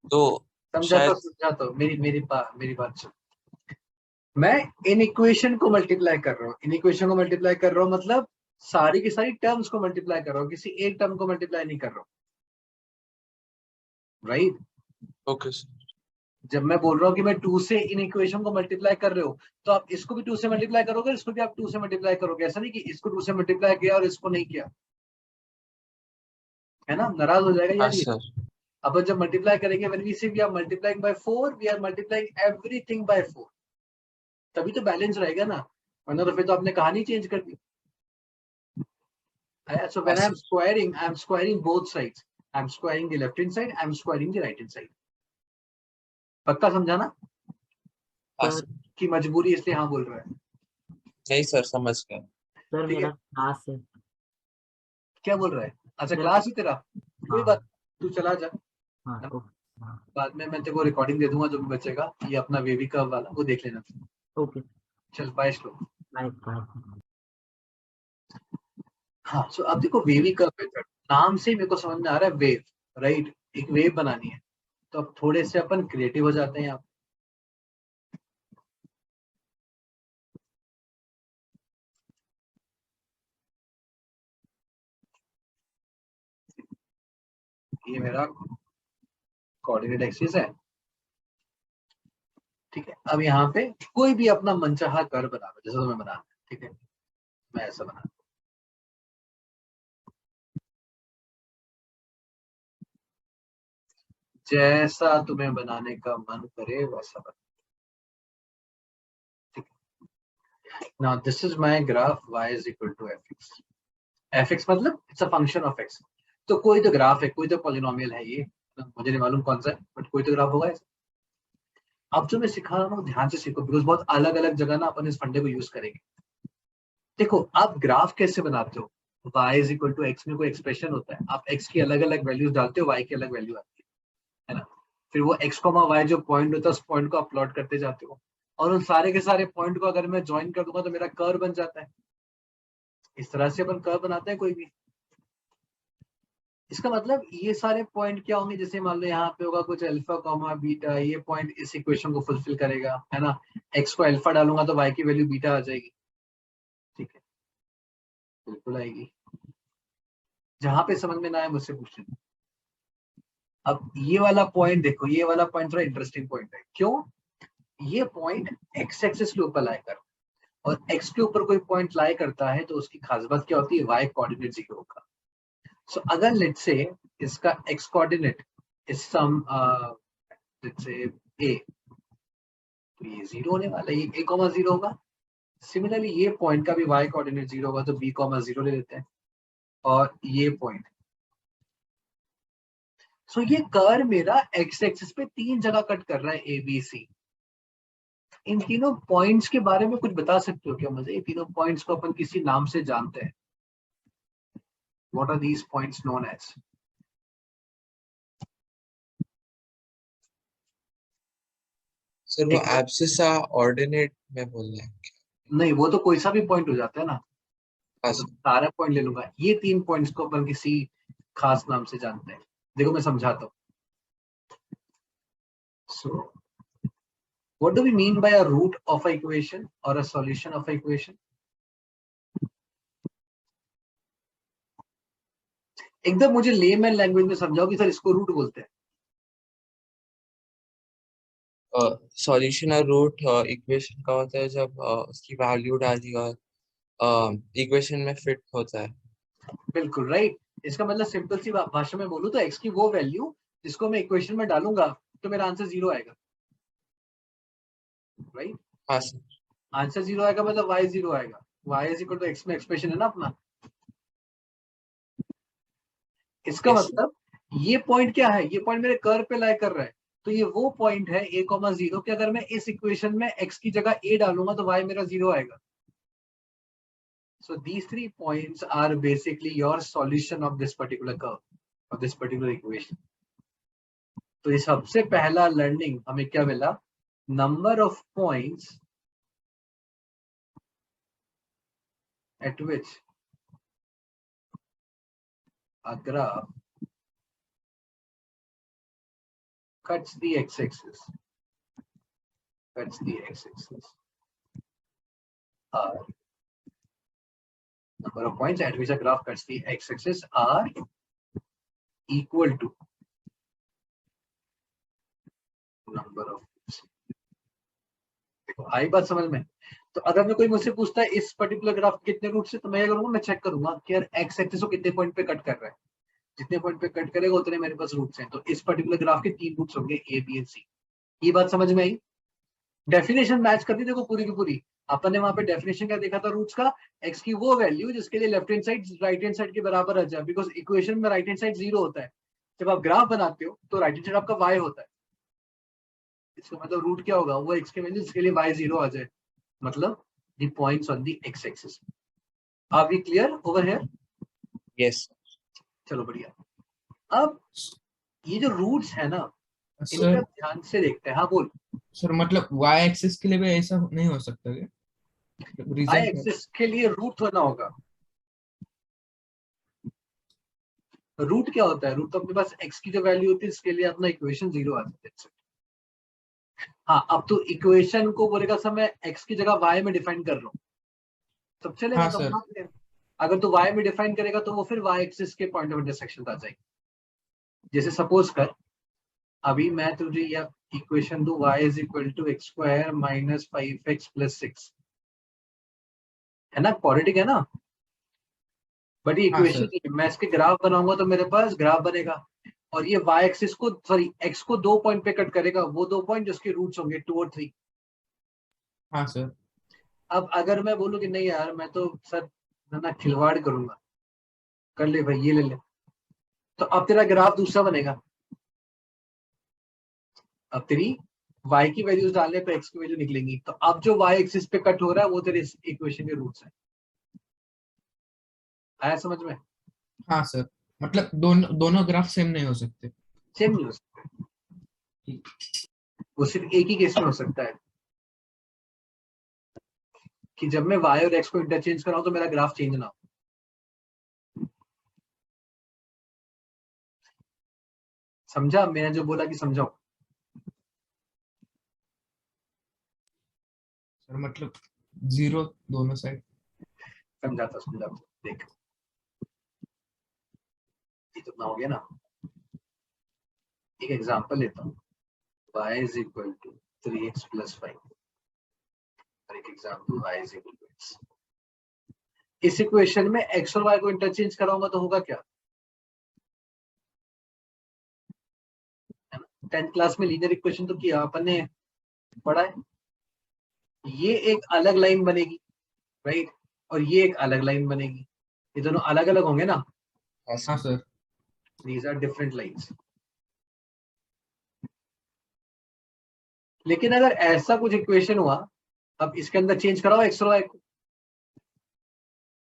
तो समझाता हूँ, मेरी बात सुन. मैं इन इक्वेशन को मल्टीप्लाई कर रहा हूँ, इन इक्वेशन को मल्टीप्लाई कर रहा हूँ, मतलब सारी की सारी टर्म्स को मल्टीप्लाई कर रहा हूँ, किसी एक टर्म को मल्टीप्लाई नहीं कर रहा हूँ, राइट. Okay sir. जब मैं बोल रहा हूँ कि मैं 2 से इन इक्वेशन को मल्टीप्लाई कर रहे हो, तो आप इसको भी 2 से मल्टीप्लाई करोगे, इसको भी आप 2 से मल्टीप्लाई करोगे. ऐसा नहीं कि इसको 2 से मल्टीप्लाई किया और इसको नहीं किया. है ना, नाराज हो जाएगा हाँ यार ये। सर। अपन जब मल्टीप्लाई करेंगे when we say we are multiplying by 4 we are multiplying everything by 4, तभी तो बैलेंस रहेगा ना, वरना तो फिर तो आपने कहानी चेंज कर दी। So हाँ when sir. I am squaring both sides. I am squaring the left hand side, I am squaring the right hand side. पक्का समझा ना हाँ सर सर। कि मजबूरी इसलिए हाँ बोल रहा है? नहीं सर, समझ गया। सर ठीक है, मेरा क्लास है। क्या बोल रहा है? अच्छा सर क्लास ही तेरा, कोई हाँ बात, तू चला जा, हाँ है ना? ओके हाँ बाद में मैं तेरे को रिकॉर्डिंग दे दूंगा जो भी बचेगा, ये अपना वेवी कर्व वाला वो देख लेना। ओके चल बाय श्लोक। Bye bye. हाँ सो अब देखो वेवी कर्व मेथड, नाम से मेरे को समझ में आ रहा है वेव, राइट, एक वेव बनानी है, तो अब थोड़े से अपन क्रिएटिव हो जाते हैं यहाँ। ये मेरा कोऑर्डिनेट एक्सिस है, ठीक है। अब यहाँ पे कोई भी अपना मनचाहा कर्व बना लो, जैसा तुम्हें बनाना है, ठीक है। मैं ऐसा बना, जैसा तुम्हें बनाने का मन करे वैसा बना, ठीक है। Now this is my graph y is equal to fx। fx मतलब it's a function of x। तो कोई तो ग्राफ है, कोई तो पॉलिनोमियल है ये, मुझे नहीं मालूम कौन सा है, बट कोई तो ग्राफ होगा ऐसा। अब जो मैं सिखा रहा हूँ ध्यान से सीखो, बिकॉज बहुत अलग अलग जगह ना अपन इस फंडे को यूज करेंगे। देखो आप ग्राफ कैसे बनाते हो, y is equal to x में कोई एक्सप्रेशन होता है, आप x की अलग अलग वैल्यूज डालते हो, y की अलग वैल्यू आती है ना। फिर वो x, y जो पॉइंट होता है उस पॉइंट को आप प्लॉट करते जाते हो, और उन सारे के सारे पॉइंट को अगर मैं ज्वाइन कर दूंगा तो मेरा कर्व बन जाता है। इस तरह से अपन कर्व बनाते हैं कोई भी। इसका मतलब ये सारे पॉइंट क्या होंगे, जैसे मान लो यहाँ पे होगा कुछ अल्फा कॉमा बीटा, ये पॉइंट इस इक्वेशन को फुलफिल करेगा, है ना। x को अल्फा डालूंगा तो y की वैल्यू बीटा आ जाएगी, ठीक है, बिल्कुल आएगी। जहां पे समझ में ना आए मुझसे पूछ लेना। अब ये वाला पॉइंट देखो, ये वाला पॉइंट थोड़ा इंटरेस्टिंग पॉइंट है, क्यों? ये पॉइंट x एक्सिस के ऊपर लाई कर, और x के ऊपर कोई पॉइंट लाई करता है तो उसकी खास बात क्या होती है, y कोऑर्डिनेट 0 होगा। सो अगर लेट्स से इसका x coordinate is some let's say a, तो ये 0 होने वाला है, ये a, 0 होगा। सिमिलरली ये पॉइंट का भी y कोऑर्डिनेट 0 होगा, तो b, 0 ले लेते हैं। और ये पॉइंट, सो ये कर्व मेरा x एक्सिस पे 3 जगह कट कर रहा है, a b c। इन तीनों पॉइंट्स के बारे में कुछ बता सकते हो क्या मुझे? ये तीनों पॉइंट्स को अपन किसी नाम से जानते हैं, what are these points known as? Sir वो एब्सिस ऑर्डिनेट में बोल रहे हैं। नहीं, वो तो कोई सा भी पॉइंट हो जाता है ना, हाँ तो सर। सारा पॉइंट ले लूंगा। ये 3 पॉइंट्स को अपन किसी खास नाम से जानते हैं। देखो मैं समझाता हूँ। सो what do we mean by a root of a equation or a solution of a equation? एकदम मुझे लेमैन लैंग्वेज में समझाओ कि सर इसको रूट बोलते हैं। सॉल्यूशन और रूट इक्वेशन का होता है जब उसकी वैल्यू डाली और इक्वेशन में फिट होता है। बिल्कुल राइट। इसका मतलब सिंपल सी भाषा में बोलूं तो x की वो वैल्यू जिसको मैं इक्वेशन में डालूंगा तो मेरा आंसर 0 आएगा, राइट। हाँ सर। आंसर 0 आएगा मतलब y 0 आएगा। y is equal to x में एक्सप्रेशन है ना अपना। इसका यस सर। मतलब ये पॉइंट क्या है, ये पॉइंट मेरे कर्व पे लाई कर रहा है, तो ये वो पॉइंट है a, 0 कि अगर मैं इस इक्वेशन में x की जगह a डालूंगा तो y मेरा 0 आएगा। So these 3 points are basically your solution of this particular curve, of this particular equation. तो ये सबसे पहला लर्निंग हमें क्या मिला, number of points at which a graph cuts the x-axis, are number of points at which a graph cuts the x-axis are equal to number of points. देखो आई बात समझ में? तो अगर मैं कोई मुझसे पूछता है इस पर्टिकुलर ग्राफ कितने रूट से, तो मैं करूंगा, मैं चेक करूंगा कि यार एक्स एक्सिस को कितने पॉइंट पे कट कर रहा है। जितने पॉइंट पे कट करेगा उतने मेरे पास रूट्स हैं। तो इस पर्टिकुलर ग्राफ के 3 रूट्स होंगे, ए बी एंड सी। ये बात समझ में आई? डेफिनेशन मैच करती देखो पूरी की पूरी। अपन ने वहां पे डेफिनेशन क्या देखा था रूट्स का, एक्स की वो वैल्यू जिसके लिए left hand side right hand side के बराबर आ जाए, बिकॉज इक्वेशन में राइट हैंड साइड 0 होता है। जब आप ग्राफ बनाते हो तो राइट हैंड साइड आपका y होता है। इसका मतलब रूट क्या होगा, वो x के वैल्यू जिसके लिए y 0 आ जाए, मतलब the points on the x axis. Are we clear over here? Yes चलो बढ़िया। अब ये जो रूट्स है ना, इनका सर ध्यान से देखते हैं। हाँ बोल। सर मतलब y एक्सिस के लिए भी ऐसा नहीं हो सकता क्या? y रीजन क्या? एक्सिस के लिए रूट होना होगा। रूट क्या होता है? रूट तो अपने पास x की जो वैल्यू होती है इसके लिए अपना इक्वेशन 0 आ जाता है। हाँ, अब तो इक्वेशन को बोलेगा सर मैं x की जगह y में डिफाइन कर रहा हूँ, तब चलेगा। हाँ तब सर। बात है। अगर तो y में डिफाइन करेगा तो वो फिर y एक्सिस के पॉइंट ऑफ इंटरसेक्शन आ जाएगी। जैसे सपोज कर अभी मैं तुझे यह इक्वेशन दूं y is equal to x square minus 5x plus 6, है ना, क्वाड्रेटिक है ना। बट ये हाँ इक्वेशन सर। मैं इसके ग्राफ बनाऊंगा तो मेरे पास ग्राफ बनेगा, और ये y एक्सिस को सॉरी x को 2 पॉइंट पे कट करेगा, वो 2 पॉइंट जिसके रूट्स होंगे 2 और 3। हाँ सर। अब अगर मैं बोलूं कि नहीं यार मैं तो सर ना खिलवाड़ करूंगा, कर ले भाई ये ले ले, तो अब तेरा ग्राफ दूसरा बनेगा। अब तेरी y की वैल्यूज डालने पे x की वैल्यू निकलेंगी, तो अब जो y एक्सिस पे कट हो रहा है वो तेरे इस इक्वेशन के रूट्स है। आया समझ में? हाँ सर, मतलब दोनों ग्राफ सेम नहीं हो सकते। सेम नहीं हो सकता, वो सिर्फ एक ही केस में हो सकता है कि जब मैं y और x को इंटरचेंज कराऊं तो मेरा ग्राफ चेंज ना हो। समझा मैंने जो बोला कि समझाओ? सर मतलब 0 दोनों साइड। समझाता देख, ये तो ना हो गया ना। एक एग्जांपल लेता हूँ, y is equal to 3x plus 5 और एक example y is equal to x। इस इक्वेशन में x और y को इंटरचेंज कराऊंगा तो होगा क्या? 10th क्लास में लीनियर इक्वेशन तो किया अपन ने, पढ़ा है। ये एक अलग लाइन बनेगी, राइट, और ये एक अलग लाइन बनेगी। ये दोनों अलग अलग होंगे ना, हाँ sir. These are different lines. लेकिन अगर ऐसा कुछ इक्वेशन हुआ, अब इसके अंदर चेंज कराओ एक्स और वाई को,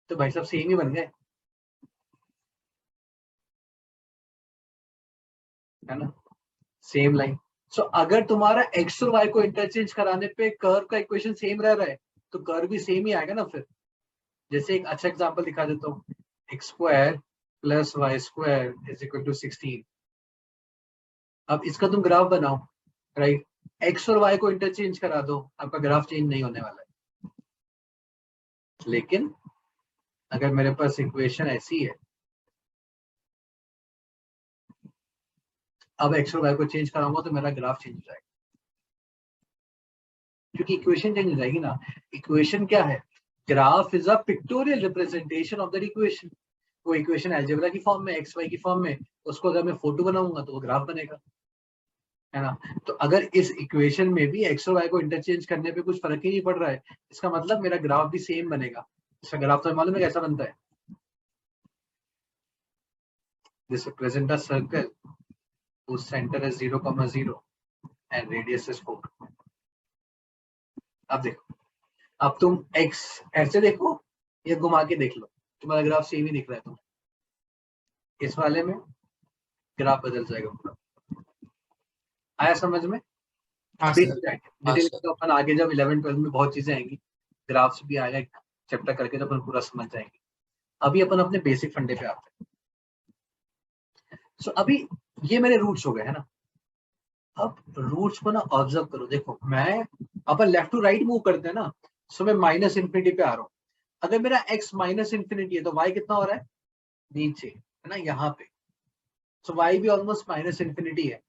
तो भाई साहब सेम ही बन गए, है ना, सेम लाइन। सो अगर तुम्हारा एक्स और वाई को इंटरचेंज कराने पे कर्व का इक्वेशन सेम रह रहा है तो कर्व भी सेम ही आएगा ना फिर। जैसे एक अच्छा एग्जांपल दिखा देता हूँ, x square plus y square is equal to 16। अब इसका तुम ग्राफ बनाओ, राइट, एक्स और वाई को इंटरचेंज करा दो, आपका ग्राफ चेंज नहीं होने वाला है। लेकिन अगर मेरे पास इक्वेशन ऐसी है, अब एक्स और वाई को चेंज कराऊंगा तो मेरा ग्राफ चेंज हो जाएगा, क्योंकि इक्वेशन चेंज हो जाएगी ना। इक्वेशन क्या है? Graph is a pictorial representation of that equation. वो इक्वेशन अलजेब्रा की फॉर्म में, एक्स वाई की फॉर्म में, उसको अगर मैं फोटो बनाऊंगा तो वो ग्राफ बनेगा, है ना। तो अगर इस इक्वेशन में भी एक्स और वाई को इंटरचेंज करने पे कुछ फर्क ही नहीं पड़ रहा है, इसका मतलब मेरा ग्राफ भी सेम बनेगा। इसका ग्राफ तो मालूम है कैसा बनता है? This represent a circle whose center is 0,0 and radius is 4। अब देखो, अब तुम x ऐसे देखो या घुमा के देख लो, तुम्हारा ग्राफ सेम ही दिख रहा है तुम्हें। इस वाले में ग्राफ बदल जाएगा पूरा। आया समझ में? हाँ अभी सर। डिटेल तो अपन आगे जब 11-12 में बहुत चीजें आएंगी, ग्राफ्स भी आएगा चैप्टर करके तो अपन पूरा समझ जाएंगे। अभी अपन अपने बेसिक फंडे पे आते हैं। सो अभी ये मेरे रूट्स हो गए, है ना। अब रूट्स को ना ऑब्जर्व करो, देखो मैं अपन लेफ्ट टू राइट मूव करते हैं ना, सो मैं माइनस इन्फिनिटी पे आ रहा हूँ। अगर मेरा x माइनस इन्फिनिटी है तो y कितना हो रहा है? नीचे, है ना, यहाँ पे। सो y भी ऑलमोस्ट माइनस इन्फिनिटी है।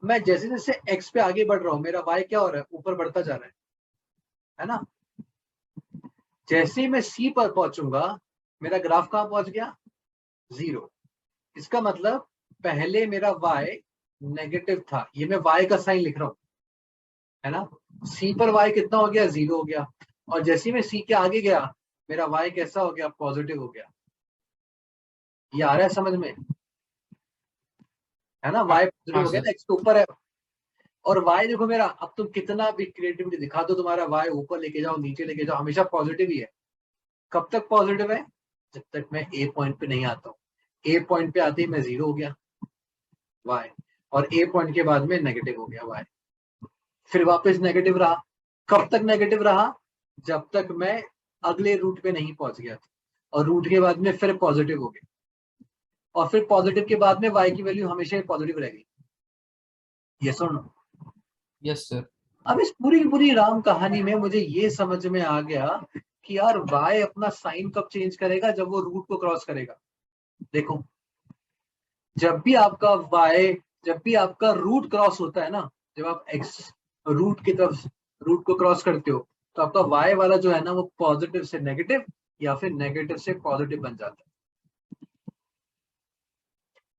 मैं जैसे जैसे x पे आगे बढ़ रहा हूँ मेरा y क्या हो रहा है? ऊपर बढ़ता जा रहा है ना। जैसे ही मैं c पर पहुंचूंगा मेरा ग्राफ कहाँ पहुंच गया? 0। इसका मतलब पहले मेरा y नेगेटिव था, ये मैं y का साइन लिख रहा हूँ, है ना। c पर y कितना हो गया, 0 हो गया, और जैसे ही मैं c के आगे गया मेरा y कैसा हो गया, पॉजिटिव हो गया। ये आ रहा है समझ में, है ना, y पॉजिटिव हो गया ना, x के ऊपर है। और y देखो मेरा, अब तुम कितना भी क्रिएटिविटी दिखा दो, तुम्हारा y ऊपर लेके जाओ नीचे लेके जाओ, हमेशा पॉजिटिव ही है। कब तक पॉजिटिव है, जब तक मैं a पॉइंट पे नहीं आता हूँ। a पॉइंट पे आते ही मैं 0 हो गया y, और a पॉइंट के बाद में नेगेटिव हो गया y, फिर वापस नेगेटिव रहा। कब तक नेगेटिव रहा, जब तक मैं अगले रूट पे नहीं पहुंच गया था, और रूट के बाद में फिर पॉजिटिव हो गया, और फिर पॉजिटिव के बाद में y की वैल्यू हमेशा ही पॉजिटिव रहेगी। यस और नो? Yes sir. अब इस पूरी की पूरी राम कहानी में मुझे ये समझ में आ गया कि यार y अपना साइन कब चेंज करेगा, जब वो रूट को क्रॉस करेगा। देखो, जब भी आपका रूट क्रॉस होता है ना, जब आप x रूट की तरफ रूट को क्रॉस करते हो, तो आपका y वाला जो है ना, वो पॉजिटिव से नेगेटिव या फिर नेगेटिव से पॉजिटिव बन जाता है।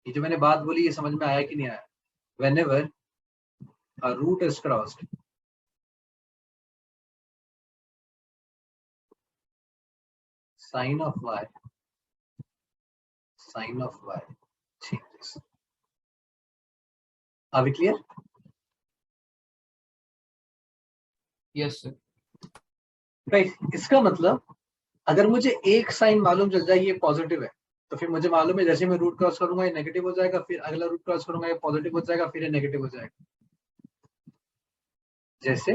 ये जो मैंने बात बोली, ये समझ में आया कि नहीं आया? whenever a root is crossed, sign of y changes. Are we clear? Yes sir. Right. इसका मतलब अगर मुझे एक साइन मालूम चल जाए ये पॉजिटिव है, तो फिर मुझे मालूम है जैसे मैं रूट क्रॉस करूंगा ये नेगेटिव हो जाएगा, फिर अगला रूट क्रॉस करूंगा ये पॉजिटिव हो जाएगा, फिर ये नेगेटिव हो जाएगा। जैसे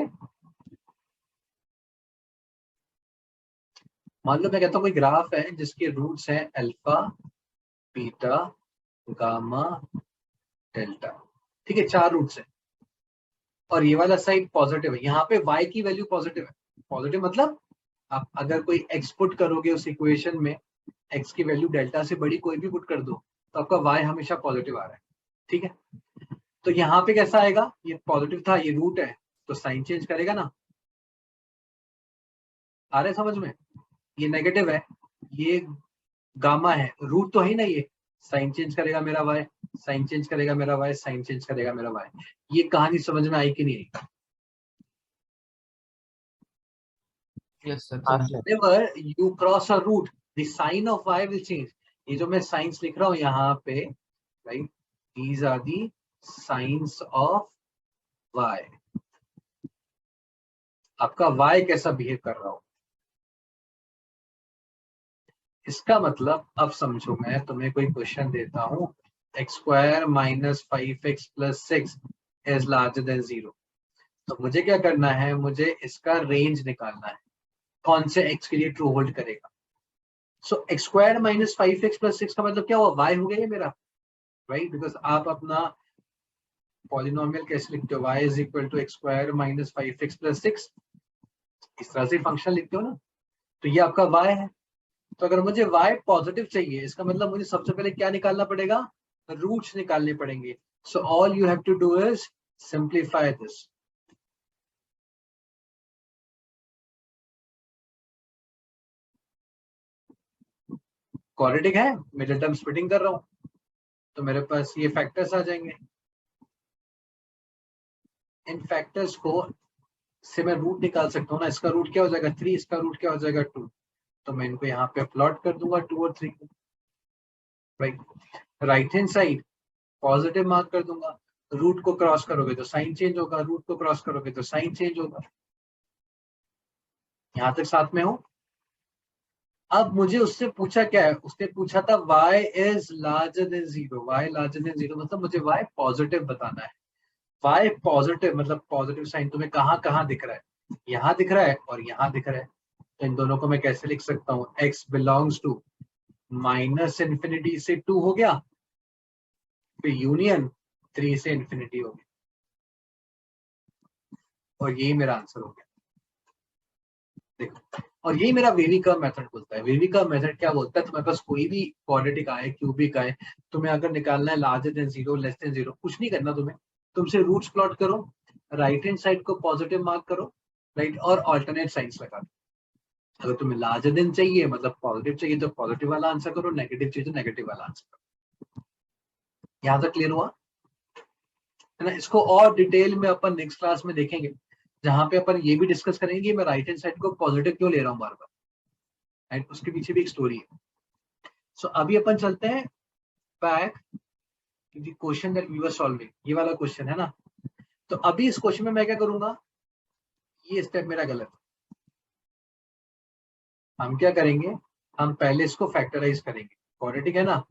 मान लो मैं कहता हूँ कोई ग्राफ है जिसके रूट्स हैं अल्फा, बीटा, गामा, डेल्टा, ठीक है, 4 रूट्स हैं, और ये वाला साइड पॉजिटिव है। यहाँ पे y की वैल्यू पॉजिटिव है। पॉजिटिव मतलब आप अगर कोई x पुट करोगे उस इक्वेशन में, x की वैल्यू डेल्टा से बड़ी कोई भी पुट कर दो, तो आपका y हमेशा पॉजिटिव आ रहा है, ठीक है। तो यहाँ पे कैसा आएगा, ये पॉजिटिव था, ये रूट है, तो साइन चेंज करेगा ना। आ रहे समझ में? ये नेगेटिव है, ये गामा है, रूट तो है ना, ये साइन चेंज करेगा मेरा y, साइन चेंज करेगा मेरा y, साइन चेंज करेगा मेरा y। ये कहानी समझ में आई कि नहीं आई? Yes sir. हाँ समझ sir. Whenever you cross a root, the sign of y will change. ये जो मैं साइंस लिख रहा हूँ यहाँ पे, right? These are the signs of y. आपका y कैसा बिहेव कर रहा हो, इसका मतलब अब समझो, मैं तुम्हें कोई क्वेश्चन देता हूँ, x² - 5x + 6 is larger than 0, तो मुझे क्या करना है, मुझे इसका रेंज निकालना है, कौन से x के लिए ट्रू होल्ड करेगा। सो x² - 5x + 6 का मतलब क्या हुआ, y हो गया ये मेरा, राइट। बिकॉज आप अपना पॉलिनोमियल कैसे लिखते हो, y = x² - 5x + 6, इस तरह से फंक्शन लिखते हो ना, तो ये आपका y है। तो अगर मुझे y पॉजिटिव चाहिए, इसका मतलब मुझे सबसे पहले क्या निकालना पड़ेगा, रूट्स निकालने पड़ेंगे। So all you have to do is simplify this. Quadratic है, मिडिल टर्म स्प्लिटिंग कर रहा हूं, तो मेरे पास ये फैक्टर्स आ जाएंगे। इन फैक्टर्स को से मैं रूट निकाल सकता हूँ ना, इसका रूट क्या हो जाएगा 3, इसका रूट क्या हो जाएगा 2, तो मैं इनको यहाँ पे प्लॉट कर दूंगा 2 और 3 को, right. Right hand side positive mark कर दूंगा, रूट को क्रॉस करोगे तो साइन चेंज होगा, रूट को क्रॉस करोगे तो साइन चेंज होगा। यहाँ तक साथ में हो? अब मुझे उससे पूछा क्या है, उसने पूछा था y is larger than 0, y larger than 0 मतलब मुझे y पॉजिटिव बताना है। y पॉजिटिव मतलब पॉजिटिव साइन तुम्हें कहाँ कहाँ दिख रहा है, यहाँ दिख रहा है और यहाँ दिख रहा है, तो इन दोनों को मैं कैसे लिख सकता हूँ, x belongs to -∞ से 2 हो गया, फिर यूनियन 3 से इंफिनिटी हो गया, और यही मेरा आंसर हो गया। देखो, और यही मेरा वेवी कर्व मेथड बोलता है। वेवी कर्व मेथड क्या बोलता है, तुम्हारे पास कोई भी क्वाड्रेटिक आए, क्यूबिक आए, तुम्हें अगर निकालना है लार्जर देन 0, लेस देन 0, कुछ नहीं करना तुम्हें, तुमसे रूट्स प्लॉट करो, राइट हैंड साइड को पॉजिटिव मार्क करो, राइट, और ऑल्टरनेट साइंस लगा दो। अगर तुम्हें लार्जर देन चाहिए मतलब पॉजिटिव चाहिए तो पॉजिटिव वाला आंसर करो, नेगेटिव चाहिए तो नेगेटिव वाला आंसर करो। यहाँ तक क्लियर हुआ है ना? इसको और डिटेल में अपन नेक्स्ट क्लास में देखेंगे, जहां पे अपन ये भी डिस्कस करेंगे कि मैं राइट हैंड साइड को पॉजिटिव क्यों ले रहा हूँ बार बार, राइट? उसके पीछे भी एक स्टोरी है. सो अभी अपन चलते हैं back to the question that we were solving. ये वाला क्वेश्चन है ना. तो अभी इस क्वेश्चन में मैं क्या करूंगा, ये स्टेप मेरा गलत है. हम क्या करेंगे, हम पहले इसको फैक्टराइज करेंगे. क्वाड्रेटिक है ना,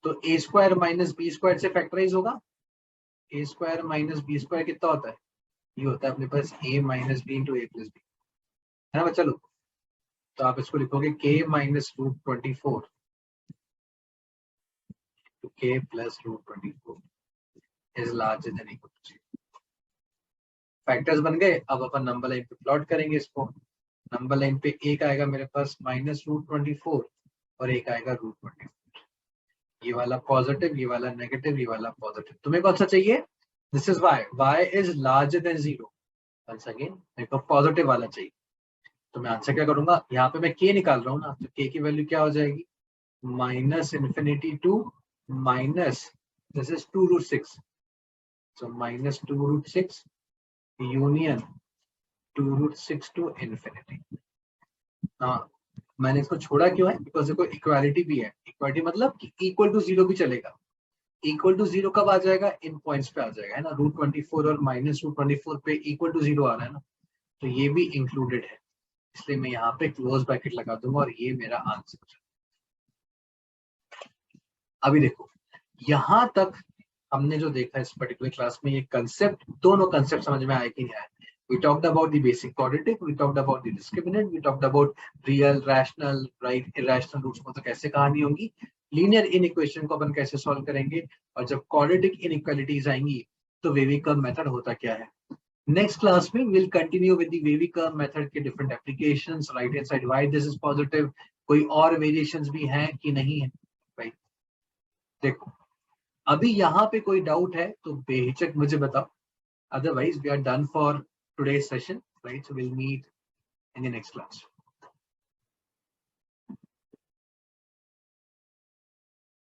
तो a square minus b square से फैक्टराइज होगा. A square minus b square कितना होता है, ये होता है अपने पास a minus b into a plus b, है ना बच्चा लोग? तो आप इसको लिखोगे k minus root 24 to k plus root 24 is larger than equal to 0. Factors बन गए. अब अपन नंबर लाइन पे प्लॉट करेंगे इसको. नंबर लाइन पे एक आएगा मेरे पास माइनस रूट 24 और एक आएगा रूट 24. ये वाला पॉजिटिव, ये वाला नेगेटिव, ये वाला पॉजिटिव. तुम्हें कौन सा चाहिए? This is y is larger than 0. Once again मेरे को पॉजिटिव वाला चाहिए. तो मैं आंसर क्या करूंगा, यहाँ पे मैं k निकाल रहा हूँ ना, तो k की वैल्यू क्या हो जाएगी, minus infinity to minus this is 2√6. So minus 2√6 union 2√6 to infinity. हाँ, मैंने इसको छोड़ा क्यों है, बिकॉज देखो इक्वालिटी भी है. इक्वालिटी मतलब इक्वल टू 0 भी चलेगा. इक्वल टू 0 कब आ जाएगा, इन पॉइंट्स पे आ जाएगा, है ना. रूट 24 और माइनस रूट 24 पे इक्वल टू 0 आ रहा है ना, तो ये भी इंक्लूडेड है. इसलिए मैं यहाँ पे क्लोज ब्रैकेट लगा दूंगा और ये मेरा आंसर. अभी देखो यहाँ तक हमने जो देखा इस पर्टिकुलर क्लास में, ये कंसेप्ट, दोनों कंसेप्ट समझ में आए कि नहीं आए. We talked about the basic quadratic, we talked about the discriminant, we talked about real, rational, right, irrational roots को तो कैसे कहानी होगी, लीनियर इनइक्वेशन को अपन कैसे सॉल्व करेंगे, और जब क्वाड्रेटिक इनइक्वालिटीज आएंगी तो वेवी कर्व मेथड होता क्या है. नेक्स्ट क्लास में will continue with the wavy curve method के different applications. Right hand side why this is positive, कोई और वेरिएशंस भी हैं कि नहीं है. राइट, देखो अभी यहाँ पे कोई डाउट है तो बेहिचक मुझे बताओ. Otherwise, we are done for today's session, right? So we'll meet in the next class.